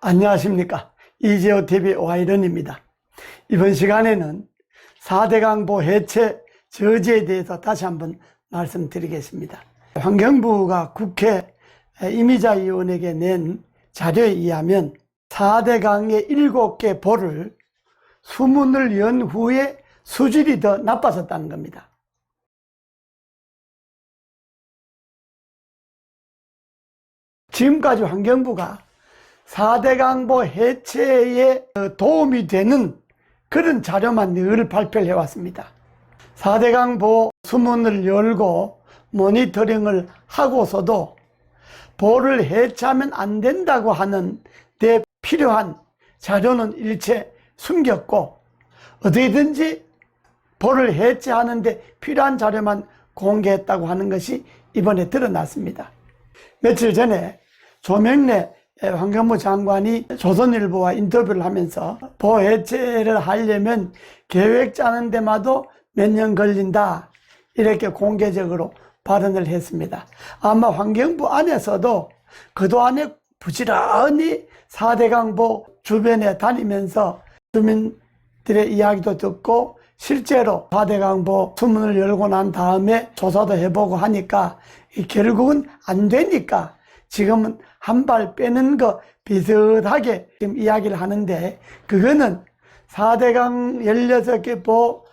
안녕하십니까. 이재호TV 오하이런입니다. 이번 시간에는 4대 강보 해체 저지에 대해서 다시 한번 말씀드리겠습니다. 환경부가 국회 임의자위원에게 낸 자료에 의하면 4대 강의 7개 보를 수문을 연 후에 수질이 더 나빠졌다는 겁니다. 지금까지 환경부가 4대 강보 해체에 도움이 되는 그런 자료만 늘 발표를 해왔습니다. 4대 강보 수문을 열고 모니터링을 하고서도 보를 해체하면 안 된다고 하는 데 필요한 자료는 일체 숨겼고, 어디든지 보를 해체하는 데 필요한 자료만 공개했다고 하는 것이 이번에 드러났습니다. 며칠 전에 조명래 환경부 장관이 조선일보와 인터뷰를 하면서 보 해체를 하려면 계획 짜는 데마도 몇 년 걸린다, 이렇게 공개적으로 발언을 했습니다. 아마 환경부 안에서도 그동안에 부지런히 4대 강보 주변에 다니면서 주민들의 이야기도 듣고 실제로 4대 강보 수문을 열고 난 다음에 조사도 해보고 하니까 결국은 안 되니까 지금은 한 발 빼는 거 비슷하게 지금 이야기를 하는데, 그거는 4대 강 16개 보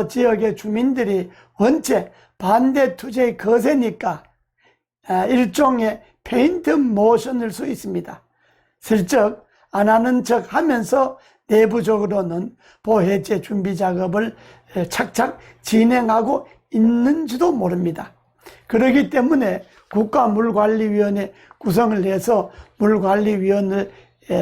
지역의 주민들이 원체 반대 투쟁의 거세니까 일종의 페인트 모션일 수 있습니다. 슬쩍 안 하는 척 하면서 내부적으로는 보 해체 준비 작업을 착착 진행하고 있는지도 모릅니다. 그렇기 때문에 국가물관리위원회 구성을 해서 물관리위원을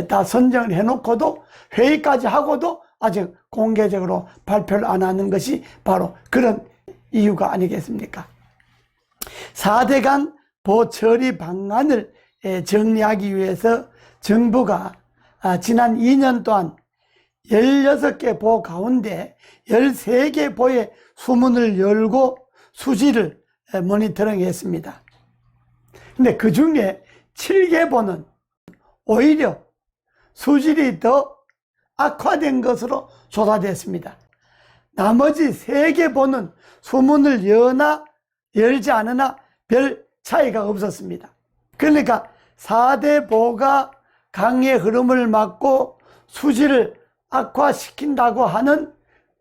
다 선정을 해놓고도 회의까지 하고도 아직 공개적으로 발표를 안 하는 것이 바로 그런 이유가 아니겠습니까? 4대 강 보 처리 방안을 정리하기 위해서 정부가 지난 2년 동안 16개 보 가운데 13개 보의 수문을 열고 수질을 모니터링 했습니다. 근데 그 중에 7개 보는 오히려 수질이 더 악화된 것으로 조사됐습니다. 나머지 3개 보는 수문을 여나 열지 않으나 별 차이가 없었습니다. 그러니까 4대 보가 강의 흐름을 막고 수질을 악화시킨다고 하는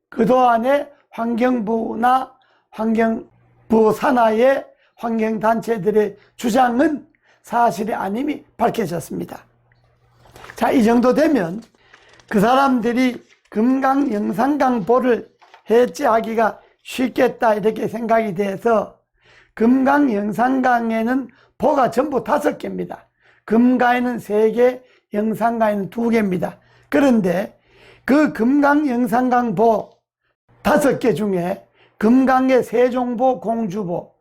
그동안의 환경부나 환경부 산하의 환경단체들의 주장은 사실이 아님이 밝혀졌습니다. 자, 이 정도 되면 그 사람들이 금강 영산강 보를 해체하기가 쉽겠다, 이렇게 생각이 돼서 금강 영산강에는 보가 전부 5개입니다. 금가에는 3개, 영산가에는 2개입니다. 그런데 그 금강 영산강 보 5개 중에 금강의 세종보, 공주보,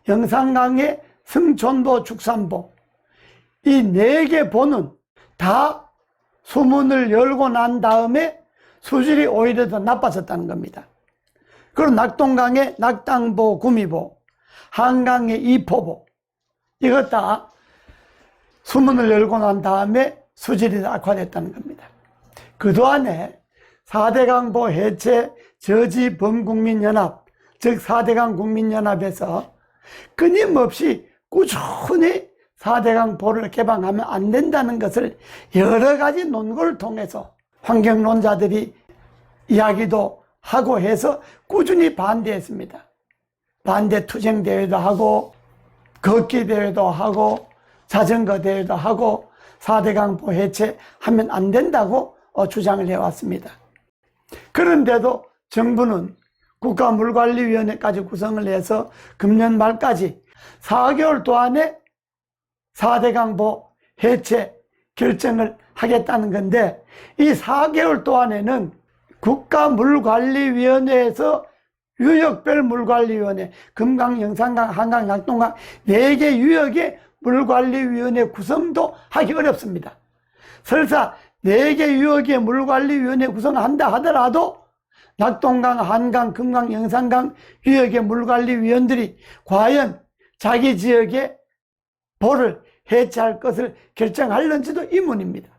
영산강의 승천보, 축산보, 이 4개 보는 다 수문을 열고 난 다음에 수질이 오히려 더 나빠졌다는 겁니다. 그리고 낙동강의 낙당보, 구미보, 한강의 이포보, 이것 다 수문을 열고 난 다음에 수질이 악화됐다는 겁니다. 그동안에 4대 강보 해체 저지 범국민연합, 즉 4대 강 국민연합에서 끊임없이 꾸준히 4대 강 보를 개방하면 안 된다는 것을 여러 가지 논거를 통해서 환경론자들이 이야기도 하고 해서 꾸준히 반대했습니다. 반대 투쟁 대회도 하고 걷기 대회도 하고 자전거 대회도 하고 4대 강보 해체하면 안 된다고 주장을 해왔습니다. 그런데도 정부는 국가물관리위원회까지 구성을 해서 금년 말까지 4개월 동안에 4대 강보 해체 결정을 하겠다는 건데, 이 4개월 동안에는 국가물관리위원회에서 유역별 물관리위원회, 금강, 영산강, 한강, 낙동강 4개 유역의 물관리위원회 구성도 하기 어렵습니다. 설사 4개 유역의 물관리위원회 구성을 한다 하더라도 낙동강, 한강, 금강, 영산강 유역의 물관리위원들이 과연 자기 지역의 보를 해체할 것을 결정할는지도 의문입니다.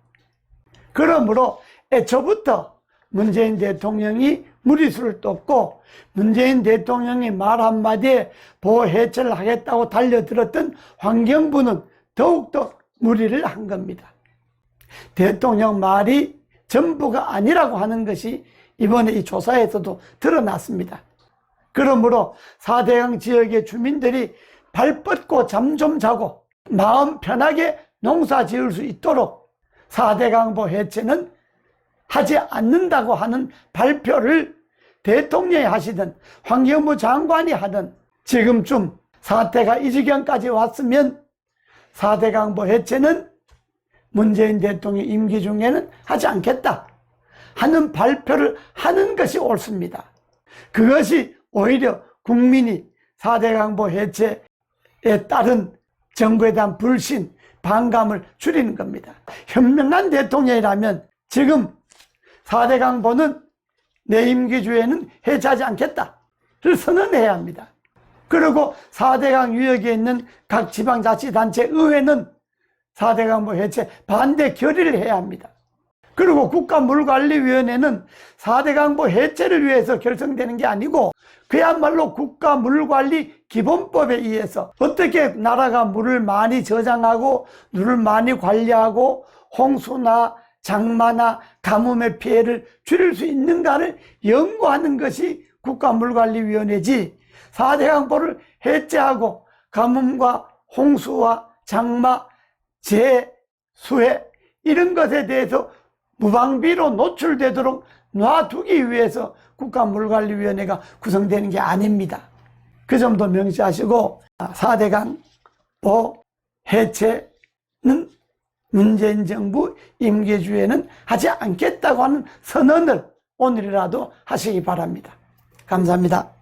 그러므로 애초부터 문재인 대통령이 무리수를 떴고 문재인 대통령이 말 한마디에 보호 해체를 하겠다고 달려들었던 환경부는 더욱더 무리를 한 겁니다. 대통령 말이 전부가 아니라고 하는 것이 이번에 이 조사에서도 드러났습니다. 그러므로 4대강 지역의 주민들이 발 뻗고 잠 좀 자고 마음 편하게 농사 지을 수 있도록 4대강보 해체는 하지 않는다고 하는 발표를 대통령이 하시든 환경부 장관이 하든 지금쯤 사태가 이 지경까지 왔으면 4대강보 해체는 문재인 대통령 임기 중에는 하지 않겠다 하는 발표를 하는 것이 옳습니다. 그것이 오히려 국민이 4대강보 해체에 따른 정부에 대한 불신, 반감을 줄이는 겁니다. 현명한 대통령이라면 지금 4대강보는 내 임기 중에는 해체하지 않겠다를 선언해야 합니다. 그리고 4대강 유역에 있는 각 지방자치단체 의회는 4대강보 해체 반대 결의를 해야 합니다. 그리고 국가물관리위원회는 4대강보 해체를 위해서 결성되는 게 아니고 그야말로 국가물관리 기본법에 의해서 어떻게 나라가 물을 많이 저장하고 물을 많이 관리하고 홍수나 장마나 가뭄의 피해를 줄일 수 있는가를 연구하는 것이 국가물관리위원회지 4대강보를 해체하고 가뭄과 홍수와 장마, 재해, 수해 이런 것에 대해서 무방비로 노출되도록 놔두기 위해서 국가물관리위원회가 구성되는 게 아닙니다. 그 점도 명시하시고 4대강보 해체는 문재인 정부 임기 중에는 하지 않겠다고 하는 선언을 오늘이라도 하시기 바랍니다. 감사합니다.